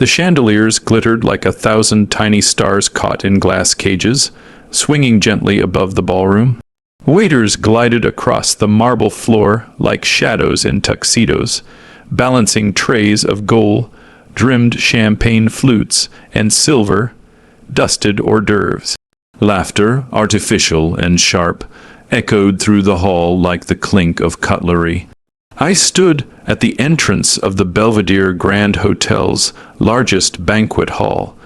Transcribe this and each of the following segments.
The chandeliers glittered like 1,000 tiny stars caught in glass cages, swinging gently above the ballroom. Waiters glided across the marble floor like shadows in tuxedos, balancing trays of gold-rimmed champagne flutes and silver, dusted hors d'oeuvres. Laughter, artificial and sharp, echoed through the hall like the clink of cutlery. I stood at the entrance of the Belvedere Grand Hotel's largest banquet hall,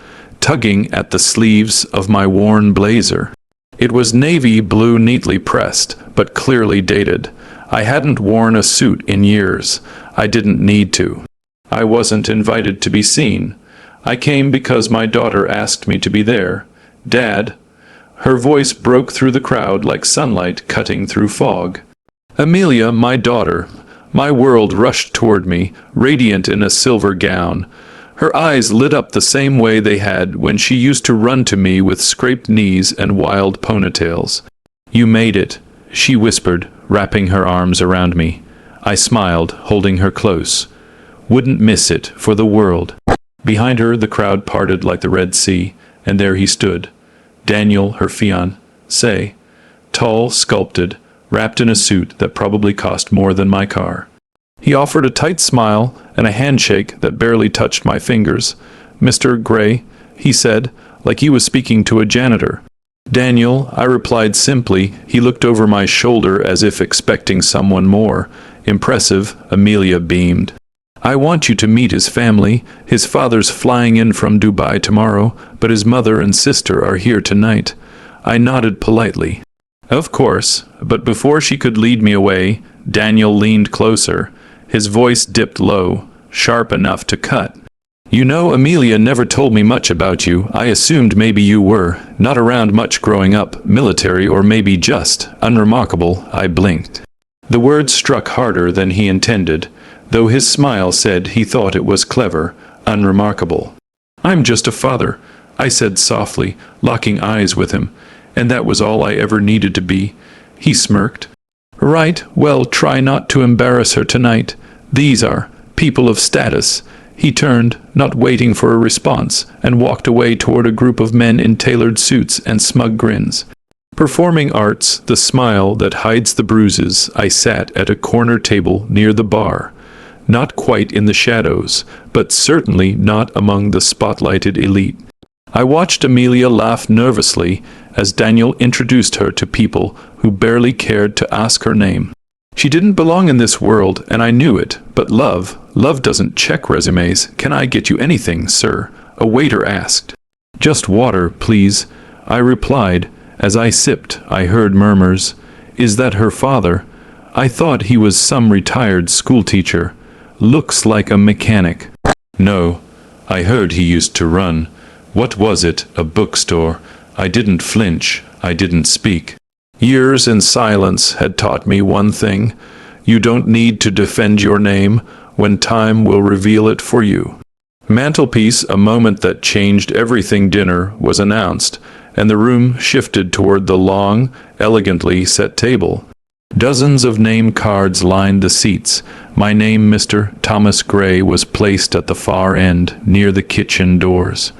tugging at the sleeves of my worn blazer. It was navy blue, neatly pressed, but clearly dated. I hadn't worn a suit in years. I didn't need to. I wasn't invited to be seen. I came because my daughter asked me to be there. Dad. Her voice broke through the crowd like sunlight cutting through fog. Amelia, my daughter. My world rushed toward me, radiant in a silver gown. Her eyes lit up the same way they had when she used to run to me with scraped knees and wild ponytails. You made it, she whispered, wrapping her arms around me. I smiled, holding her close. Wouldn't miss it for the world. Behind her, the crowd parted like the Red Sea, and there he stood. Daniel, her fiancé, tall, sculpted, wrapped in a suit that probably cost more than my car. He offered a tight smile and a handshake that barely touched my fingers. "Mr. Gray," he said, like he was speaking to a janitor. "Daniel," I replied simply. He looked over my shoulder as if expecting someone more. "Impressive," Amelia beamed. "I want you to meet his family. His father's flying in from Dubai tomorrow, but his mother and sister are here tonight." I nodded politely. Of course, but before she could lead me away, Daniel leaned closer. His voice dipped low, sharp enough to cut. "You know, Amelia never told me much about you. I assumed maybe you were not around much growing up, military or maybe just unremarkable." I blinked. The words struck harder than he intended, though his smile said he thought it was clever. Unremarkable. "I'm just a father," I said softly, locking eyes with him, "and that was all I ever needed to be." He smirked. "Right, well, try not to embarrass her tonight. These are people of status." He turned, not waiting for a response, and walked away toward a group of men in tailored suits and smug grins. Performing arts, the smile that hides the bruises. I sat at a corner table near the bar. Not quite in the shadows, but certainly not among the spotlighted elite. I watched Amelia laugh nervously as Daniel introduced her to people who barely cared to ask her name. She didn't belong in this world, and I knew it, but love doesn't check resumes. "Can I get you anything, sir?" a waiter asked. "Just water, please," I replied. As I sipped, I heard murmurs. "Is that her father? I thought he was some retired schoolteacher. Looks like a mechanic." "No, I heard he used to run. What was it, a bookstore?" I didn't flinch. I didn't speak. Years in silence had taught me one thing. You don't need to defend your name when time will reveal it for you. Mantelpiece, a moment that changed everything. Dinner was announced, and the room shifted toward the long, elegantly set table. Dozens of name cards lined the seats. My name, Mr. Thomas Gray, was placed at the far end, near the kitchen doors.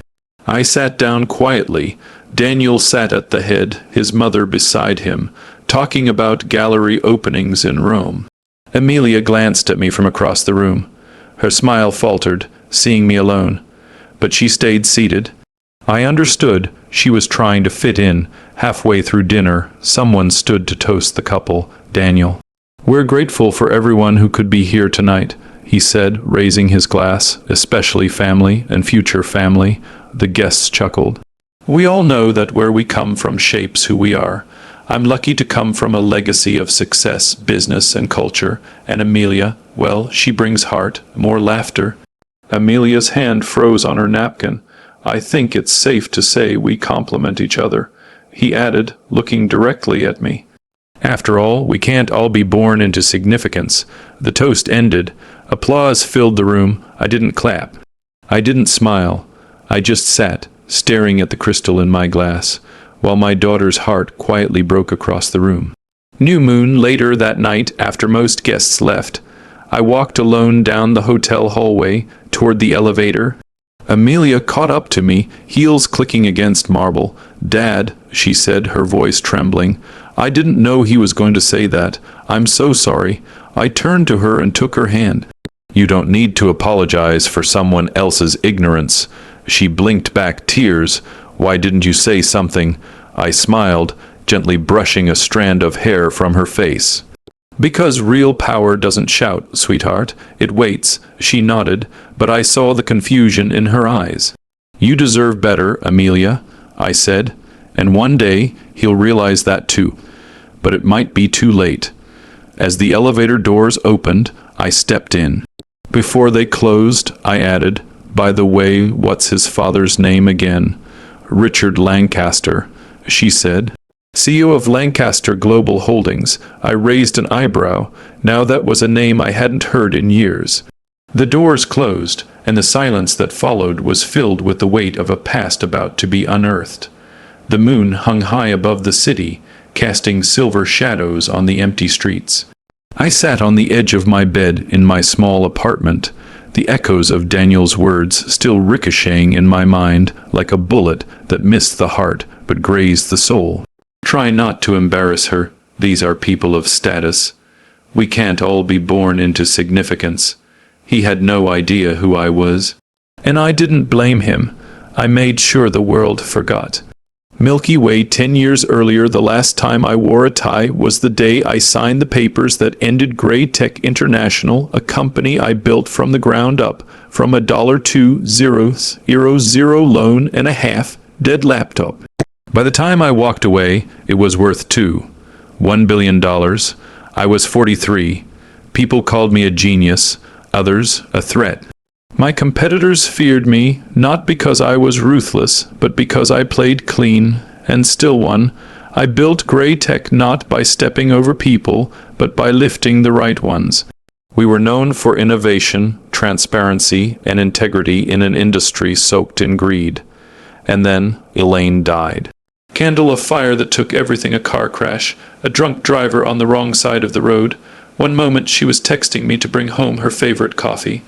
I sat down quietly. Daniel sat at the head, his mother beside him, talking about gallery openings in Rome. Amelia glanced at me from across the room. Her smile faltered, seeing me alone. But she stayed seated. I understood she was trying to fit in. Halfway through dinner, someone stood to toast the couple. Daniel. "We're grateful for everyone who could be here tonight," he said, raising his glass, "especially family and future family." The guests chuckled. "We all know that where we come from shapes who we are. I'm lucky to come from a legacy of success, business, and culture. And Amelia, well, she brings heart, more laughter." Amelia's hand froze on her napkin. "I think it's safe to say we complement each other," he added, looking directly at me. "After all, we can't all be born into significance." The toast ended. Applause filled the room. I didn't clap. I didn't smile. I just sat, staring at the crystal in my glass, while my daughter's heart quietly broke across the room. New moon later that night, after most guests left, I walked alone down the hotel hallway toward the elevator. Amelia caught up to me, heels clicking against marble. "Dad," she said, her voice trembling. "I didn't know he was going to say that. I'm so sorry." I turned to her and took her hand. "You don't need to apologize for someone else's ignorance." She blinked back tears. "Why didn't you say something?" I smiled, gently brushing a strand of hair from her face. "Because real power doesn't shout, sweetheart. It waits." She nodded, but I saw the confusion in her eyes. "You deserve better, Amelia," I said, "and one day he'll realize that too. But it might be too late." As the elevator doors opened, I stepped in. Before they closed, I added, "By the way, what's his father's name again?" "Richard Lancaster," she said. "CEO of Lancaster Global Holdings." I raised an eyebrow. Now that was a name I hadn't heard in years. The doors closed, and the silence that followed was filled with the weight of a past about to be unearthed. The moon hung high above the city, casting silver shadows on the empty streets. I sat on the edge of my bed in my small apartment, the echoes of Daniel's words still ricocheting in my mind like a bullet that missed the heart but grazed the soul. "Try not to embarrass her. These are people of status. We can't all be born into significance." He had no idea who I was. And I didn't blame him. I made sure the world forgot. Milky Way 10 years earlier, the last time I wore a tie was the day I signed the papers that ended Gray Tech International, a company I built from the ground up, from a $2,000 loan and a half-dead laptop. By the time I walked away, it was worth $1 billion. I was 43. People called me a genius, others a threat. My competitors feared me, not because I was ruthless, but because I played clean, and still won. I built Gray Tech not by stepping over people, but by lifting the right ones. We were known for innovation, transparency, and integrity in an industry soaked in greed. And then Elaine died. Candle of fire that took everything: a car crash, a drunk driver on the wrong side of the road. One moment she was texting me to bring home her favorite coffee.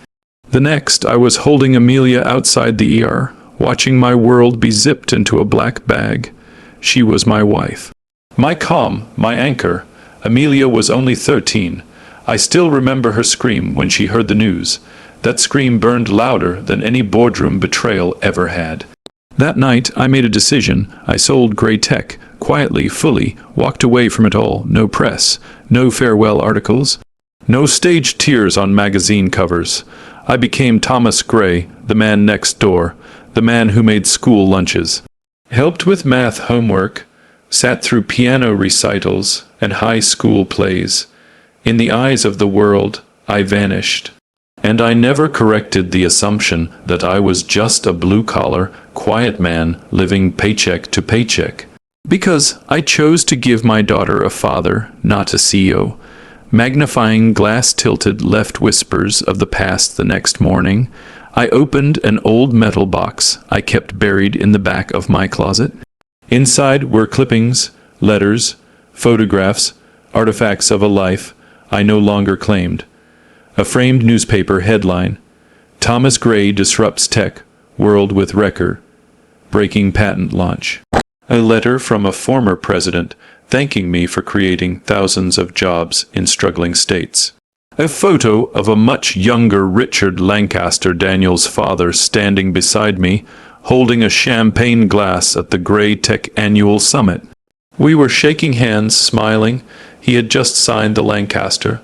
The next, I was holding Amelia outside the ER, watching my world be zipped into a black bag. She was my wife. My calm, my anchor. Amelia was only 13. I still remember her scream when she heard the news. That scream burned louder than any boardroom betrayal ever had. That night, I made a decision. I sold Gray Tech, quietly, fully, walked away from it all. No press, no farewell articles, no staged tears on magazine covers. I became Thomas Gray, the man next door, the man who made school lunches, helped with math homework, sat through piano recitals and high school plays. In the eyes of the world, I vanished. And I never corrected the assumption that I was just a blue-collar, quiet man living paycheck to paycheck. Because I chose to give my daughter a father, not a CEO. Magnifying glass-tilted left whispers of the past the next morning, I opened an old metal box I kept buried in the back of my closet. Inside were clippings, letters, photographs, artifacts of a life I no longer claimed. A framed newspaper headline: "Thomas Gray disrupts tech, world with wrecker, breaking patent launch." A letter from a former president thanking me for creating thousands of jobs in struggling states. A photo of a much younger Richard Lancaster, Daniel's father, standing beside me, holding a champagne glass at the Gray Tech Annual Summit. We were shaking hands, smiling. He had just signed the Lancaster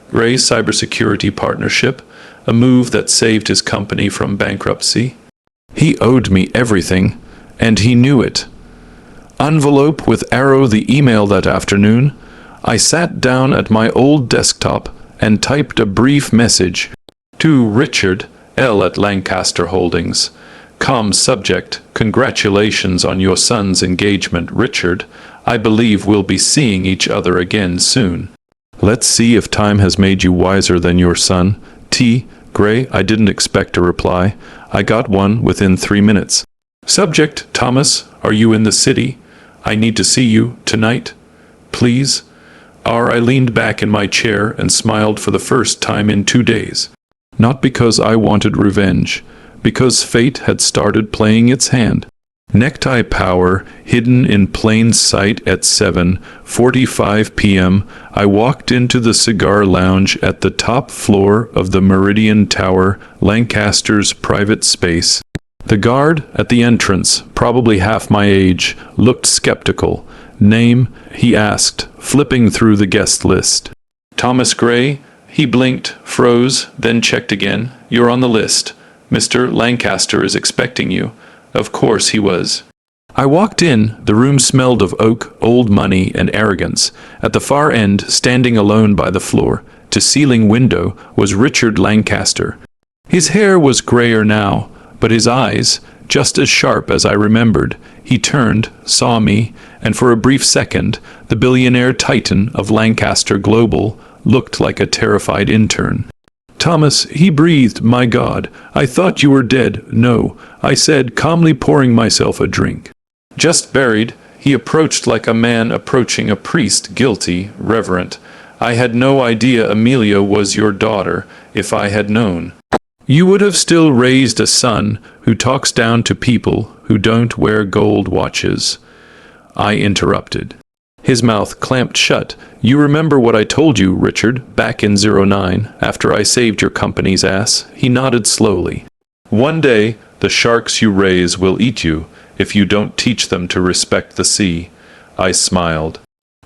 Gray cybersecurity partnership, a move that saved his company from bankruptcy. He owed me everything, and he knew it. Envelope with arrow the email that afternoon. I sat down at my old desktop and typed a brief message. To Richard L. at Lancaster Holdings. Com subject: "Congratulations on your son's engagement, Richard. I believe we'll be seeing each other again soon. Let's see if time has made you wiser than your son. T. Gray." I didn't expect a reply. I got one within 3 minutes. Subject: "Thomas, are you in the city? I need to see you tonight. Please." I leaned back in my chair and smiled for the first time in 2 days. Not because I wanted revenge, because fate had started playing its hand. Necktie power hidden in plain sight at 7:45 p.m. I walked into the cigar lounge at the top floor of the Meridian Tower, Lancaster's private space. The guard at the entrance, probably half my age, looked skeptical. "Name?" he asked, flipping through the guest list. "Thomas Gray." He blinked, froze, then checked again. "You're on the list. Mr. Lancaster is expecting you." Of course he was. I walked in. The room smelled of oak, old money, and arrogance. At the far end, standing alone by the floor-to-ceiling window, was Richard Lancaster. His hair was grayer now, but his eyes, just as sharp as I remembered. He turned, saw me, and for a brief second, the billionaire titan of Lancaster Global looked like a terrified intern. "Thomas," he breathed, "my God, I thought you were dead." "No," I said, calmly pouring myself a drink. "Just buried." He approached like a man approaching a priest, guilty, reverent. "I had no idea Amelia was your daughter. If I had known, you would have still raised a son who talks down to people who don't wear gold watches." I interrupted. His mouth clamped shut. "You remember what I told you, Richard, back in '09, after I saved your company's ass?" He nodded slowly. "One day, the sharks you raise will eat you, if you don't teach them to respect the sea." I smiled.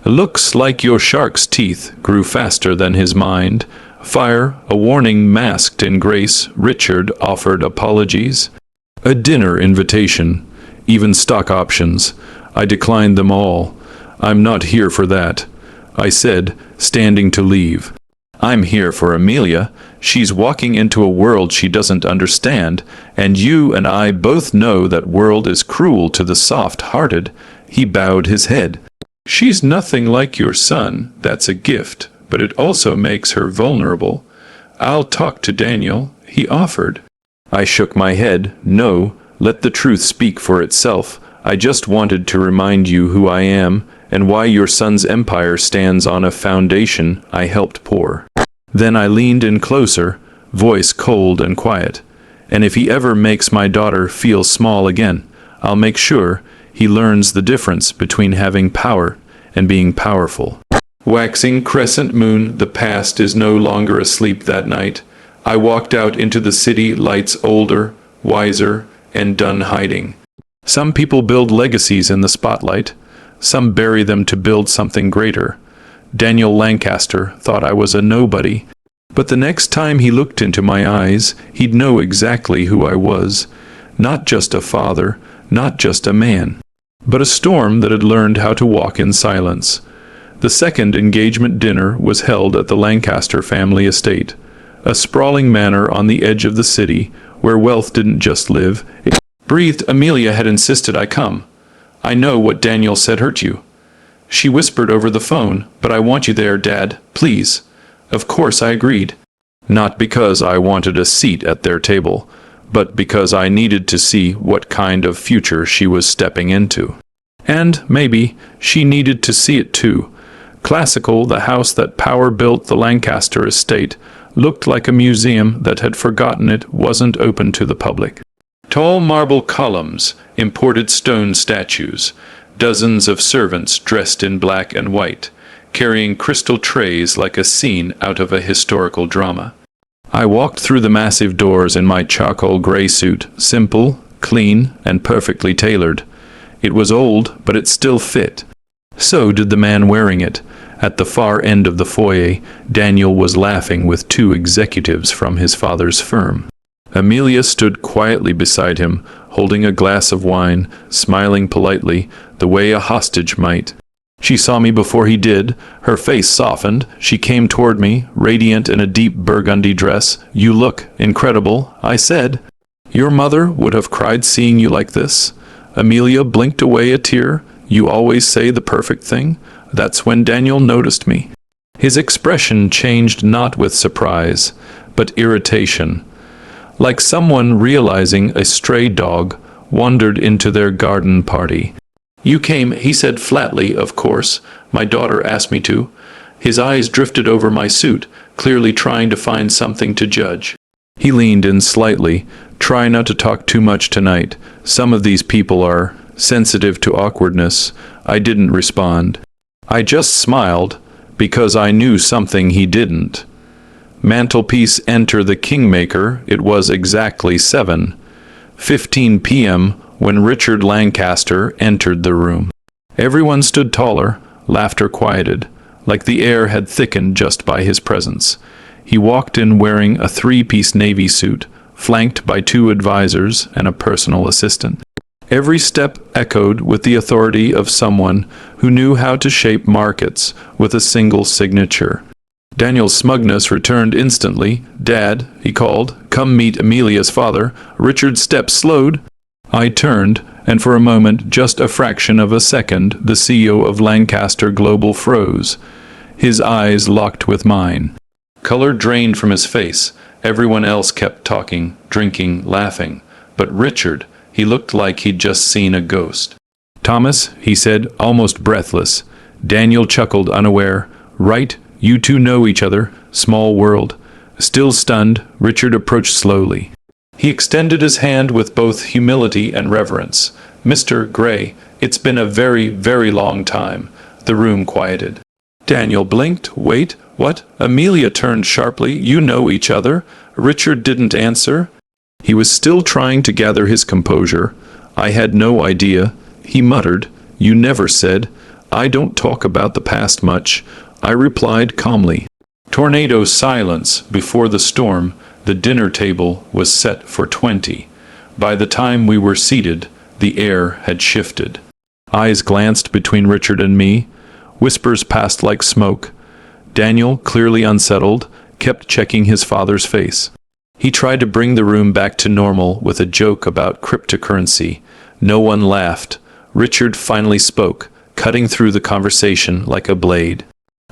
"Looks like your shark's teeth grew faster than his mind." Fire, a warning masked in grace, Richard offered apologies. A dinner invitation, even stock options. I declined them all. "I'm not here for that," I said, standing to leave. "I'm here for Amelia. She's walking into a world she doesn't understand, and you and I both know that world is cruel to the soft-hearted." He bowed his head. "She's nothing like your son. That's a gift, but it also makes her vulnerable." "I'll talk to Daniel," he offered. I shook my head. "No, let the truth speak for itself. I just wanted to remind you who I am, and why your son's empire stands on a foundation I helped pour." Then I leaned in closer, voice cold and quiet. "And if he ever makes my daughter feel small again, I'll make sure he learns the difference between having power and being powerful." Waxing crescent moon, the past is no longer asleep that night. I walked out into the city, lights older, wiser, and done hiding. Some people build legacies in the spotlight. Some bury them to build something greater. Daniel Lancaster thought I was a nobody. But the next time he looked into my eyes, he'd know exactly who I was. Not just a father, not just a man, but a storm that had learned how to walk in silence. The second engagement dinner was held at the Lancaster family estate, a sprawling manor on the edge of the city, where wealth didn't just live, it breathed. Amelia had insisted I come. "I know what Daniel said hurt you," she whispered over the phone, "but I want you there, Dad, please." Of course I agreed. Not because I wanted a seat at their table, but because I needed to see what kind of future she was stepping into. And, maybe, she needed to see it too. Classical, the house that power built the Lancaster estate, looked like a museum that had forgotten it wasn't open to the public. Tall marble columns, imported stone statues, dozens of servants dressed in black and white, carrying crystal trays like a scene out of a historical drama. I walked through the massive doors in my charcoal gray suit, simple, clean, and perfectly tailored. It was old, but it still fit. So did the man wearing it. At the far end of the foyer, Daniel was laughing with two executives from his father's firm. Amelia stood quietly beside him, holding a glass of wine, smiling politely, the way a hostage might. She saw me before he did. Her face softened. She came toward me, radiant in a deep burgundy dress. "You look incredible," I said. "Your mother would have cried seeing you like this." Amelia blinked away a tear. "You always say the perfect thing." That's when Daniel noticed me. His expression changed not with surprise, but irritation. Like someone realizing a stray dog wandered into their garden party. "You came," he said flatly, "of course. My daughter asked me to." His eyes drifted over my suit, clearly trying to find something to judge. He leaned in slightly, Try not to talk too much tonight. Some of these people are sensitive to awkwardness. I didn't respond. I just smiled, because I knew something he didn't. Mantelpiece, enter the kingmaker. It was exactly 7:15 p.m. when Richard Lancaster entered the room. Everyone stood taller, laughter quieted, like the air had thickened just by his presence. He walked in wearing a three-piece navy suit, flanked by 2 advisors and a personal assistant. Every step echoed with the authority of someone who knew how to shape markets with a single signature. Daniel's smugness returned instantly. "Dad," he called, "come meet Amelia's father." Richard's steps slowed. I turned, and for a moment, just a fraction of a second, the CEO of Lancaster Global froze. His eyes locked with mine. Color drained from his face. Everyone else kept talking, drinking, laughing. But Richard, he looked like he'd just seen a ghost. "Thomas," he said, almost breathless. Daniel chuckled, unaware. "Right, you two know each other. Small world." Still stunned, Richard approached slowly. He extended his hand with both humility and reverence. "Mr. Gray, it's been a very, very long time." The room quieted. Daniel blinked. "Wait, what?" Amelia turned sharply. "You know each other?" Richard didn't answer. He was still trying to gather his composure. "I had no idea." He muttered. "You never said." "I don't talk about the past much," I replied calmly. Tornado silence before the storm. The dinner table was set for 20. By the time we were seated, the air had shifted. Eyes glanced between Richard and me. Whispers passed like smoke. Daniel, clearly unsettled, kept checking his father's face. He tried to bring the room back to normal with a joke about cryptocurrency. No one laughed. Richard finally spoke, cutting through the conversation like a blade.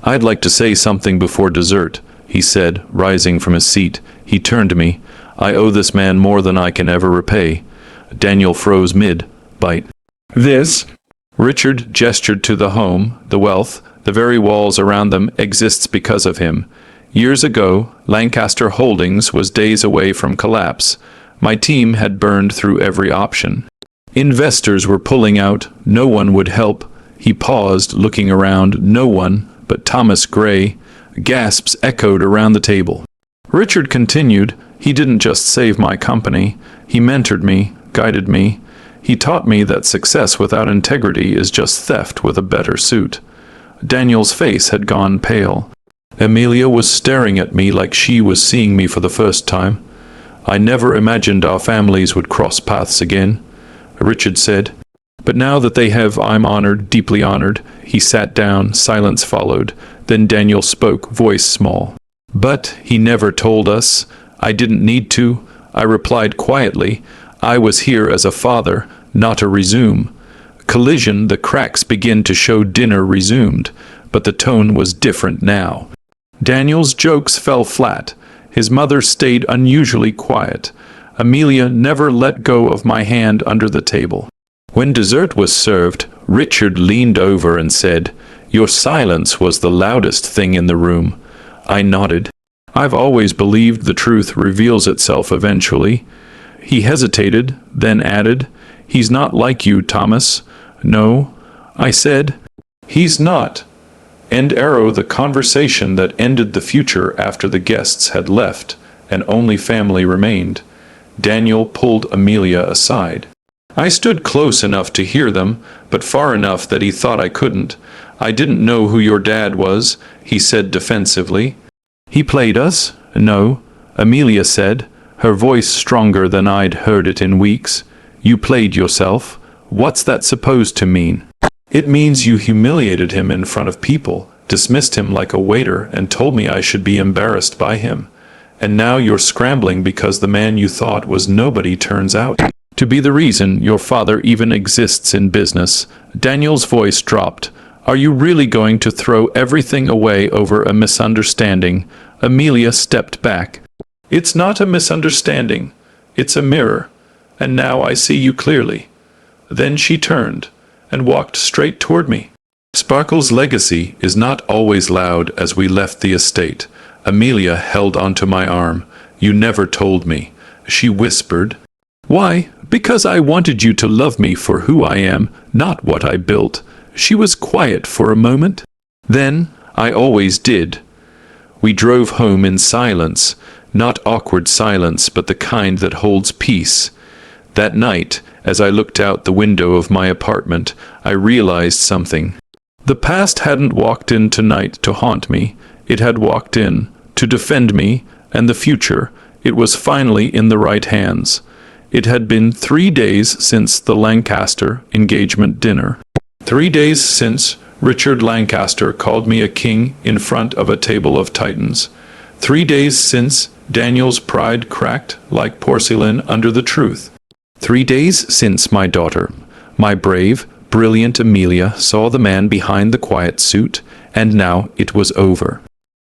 "I'd like to say something before dessert," he said, rising from his seat. He turned to me. "I owe this man more than I can ever repay." Daniel froze mid-bite. "This?" Richard gestured to the home, the wealth, the very walls around them exists because of him. Years ago, Lancaster Holdings was days away from collapse. My team had burned through every option. Investors were pulling out. No one would help. He paused, looking around. No one but Thomas Gray. Gasps echoed around the table. Richard continued. "He didn't just save my company. He mentored me, guided me. He taught me that success without integrity is just theft with a better suit." Daniel's face had gone pale. Amelia was staring at me like she was seeing me for the first time. "I never imagined our families would cross paths again," Richard said. "But now that they have, I'm honored, deeply honored." He sat down. Silence followed. Then Daniel spoke, voice small. "But he never told us." "I didn't need to," I replied quietly. "I was here as a father, not a resume." Collision, the cracks begin to show. Dinner resumed, but the tone was different now. Daniel's jokes fell flat. His mother stayed unusually quiet. Amelia never let go of my hand under the table. When dessert was served, Richard leaned over and said, "Your silence was the loudest thing in the room." I nodded. "I've always believed the truth reveals itself eventually." He hesitated, then added, "He's not like you, Thomas." "No," I said. "He's not." End arrow. The conversation that ended the future after the guests had left, and only family remained. Daniel pulled Amelia aside. I stood close enough to hear them, but far enough that he thought I couldn't. "I didn't know who your dad was," he said defensively. "He played us?" "No," Amelia said, her voice stronger than I'd heard it in weeks. "You played yourself. What's that supposed to mean?" "It means you humiliated him in front of people, dismissed him like a waiter, and told me I should be embarrassed by him. And now you're scrambling because the man you thought was nobody turns out to be the reason your father even exists in business." Daniel's voice dropped. "Are you really going to throw everything away over a misunderstanding?" Amelia stepped back. "It's not a misunderstanding. It's a mirror. And now I see you clearly." Then she turned and walked straight toward me. Sparkle's legacy is not always loud. As we left the estate, Amelia held onto my arm. "You never told me," she whispered. Why? Because I wanted you to love me for who I am, not what I built. She was quiet for a moment. Then, I always did. We drove home in silence, not awkward silence, but the kind that holds peace. That night, as I looked out the window of my apartment, I realized something. The past hadn't walked in tonight to haunt me. It had walked in to defend me, and the future, it was finally in the right hands. It had been 3 days since the Lancaster engagement dinner. 3 days since Richard Lancaster called me a king in front of a table of titans. 3 days since Daniel's pride cracked like porcelain under the truth. 3 days since my daughter, my brave, brilliant Amelia, saw the man behind the quiet suit, and now it was over.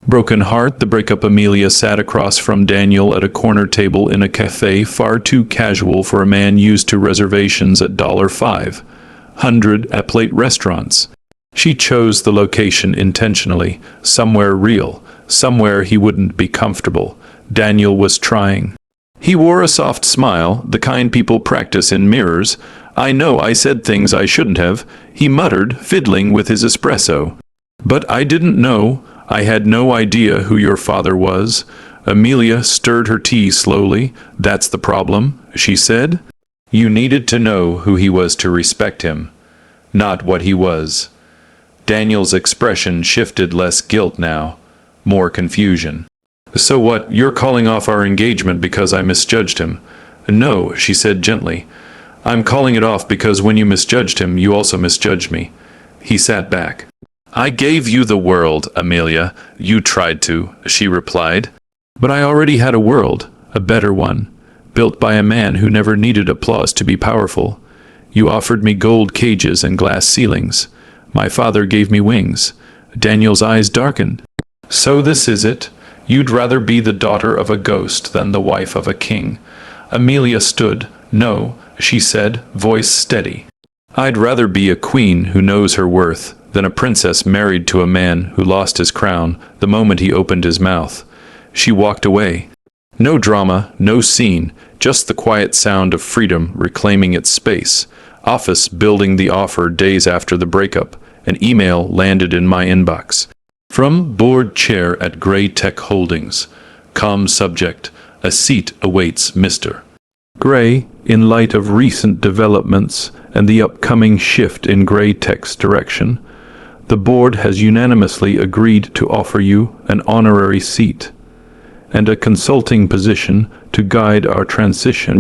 Broken heart, the breakup Amelia sat across from Daniel at a corner table in a café far too casual for a man used to reservations at $500 at plate restaurants. She chose the location intentionally, somewhere real, somewhere he wouldn't be comfortable. Daniel was trying. He wore a soft smile, the kind people practice in mirrors. I know I said things I shouldn't have, he muttered, fiddling with his espresso. But I didn't know. I had no idea who your father was. Amelia stirred her tea slowly. That's the problem, she said. You needed to know who he was to respect him, not what he was. Daniel's expression shifted, less guilt now, more confusion. So what, you're calling off our engagement because I misjudged him? No, she said gently. I'm calling it off because when you misjudged him, you also misjudged me. He sat back. I gave you the world, Amelia. You tried to, she replied. But I already had a world, a better one, built by a man who never needed applause to be powerful. You offered me gold cages and glass ceilings. My father gave me wings. Daniel's eyes darkened. So this is it. You'd rather be the daughter of a ghost than the wife of a king. Amelia stood. No, she said, voice steady. I'd rather be a queen who knows her worth than a princess married to a man who lost his crown the moment he opened his mouth. She walked away. No drama, no scene, just the quiet sound of freedom reclaiming its space. Office building the offer days after the breakup. An email landed in my inbox. From board chair at Gray Tech Holdings. Calm subject. A seat awaits Mr. Gray, in light of recent developments and the upcoming shift in Gray Tech's direction, the board has unanimously agreed to offer you an honorary seat and a consulting position to guide our transition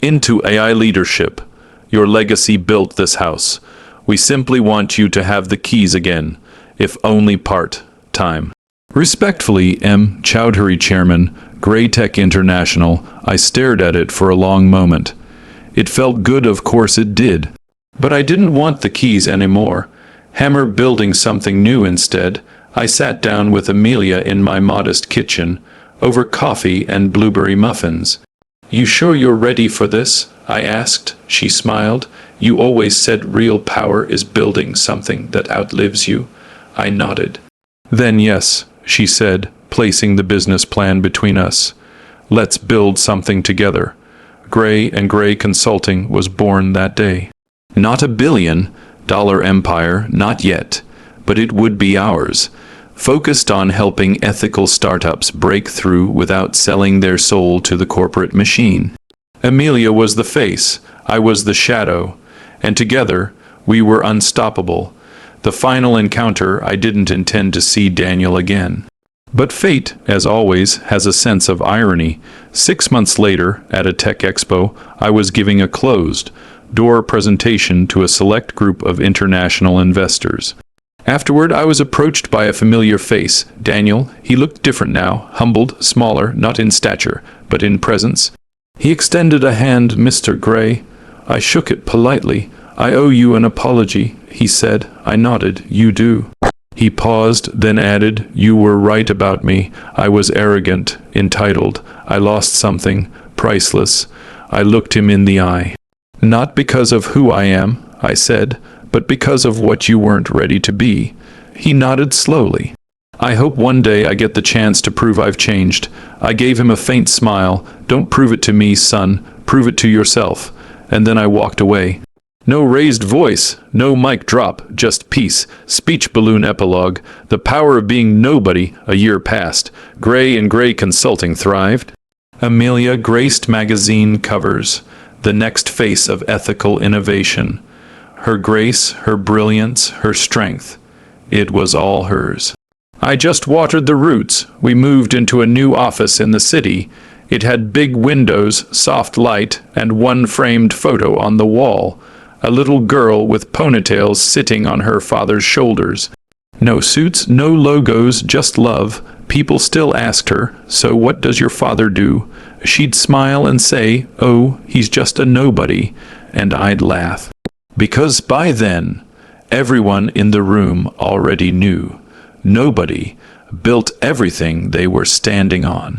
into AI leadership. Your legacy built this house. We simply want you to have the keys again, if only part-time. Respectfully, M. Chowdhury, Chairman, Gray Tech International. I stared at it for a long moment. It felt good, of course it did. But I didn't want the keys anymore. Hammer building something new instead. I sat down with Amelia in my modest kitchen, over coffee and blueberry muffins. You sure you're ready for this? I asked. She smiled. You always said real power is building something that outlives you. I nodded. Then yes, she said, placing the business plan between us. Let's build something together. Gray and Gray Consulting was born that day. Not a billion-dollar empire, not yet, but it would be ours, focused on helping ethical startups break through without selling their soul to the corporate machine. Amelia was the face, I was the shadow, and together we were unstoppable. The final encounter, I didn't intend to see Daniel again. But fate, as always, has a sense of irony. 6 months later, at a tech expo, I was giving a closed-door presentation to a select group of international investors. Afterward, I was approached by a familiar face. Daniel. He looked different now, humbled, smaller, not in stature, but in presence. He extended a hand. Mr. Gray. I shook it politely. I owe you an apology, he said. I nodded. You do. He paused, then added, you were right about me. I was arrogant, entitled. I lost something, priceless. I looked him in the eye. Not because of who I am, I said, but because of what you weren't ready to be. He nodded slowly. I hope one day I get the chance to prove I've changed. I gave him a faint smile. Don't prove it to me, son. Prove it to yourself. And then I walked away. No raised voice, no mic drop, just peace. Speech balloon epilogue. The power of being nobody. A year passed. Gray and Gray Consulting thrived. Amelia graced magazine covers, the next face of ethical innovation. Her grace, her brilliance, her strength. It was all hers. I just watered the roots. We moved into a new office in the city. It had big windows, soft light, and one framed photo on the wall. A little girl with ponytails sitting on her father's shoulders. No suits, no logos, just love. People still asked her, "So what does your father do?" She'd smile and say, "Oh, he's just a nobody," and I'd laugh. Because by then, everyone in the room already knew. Nobody built everything they were standing on.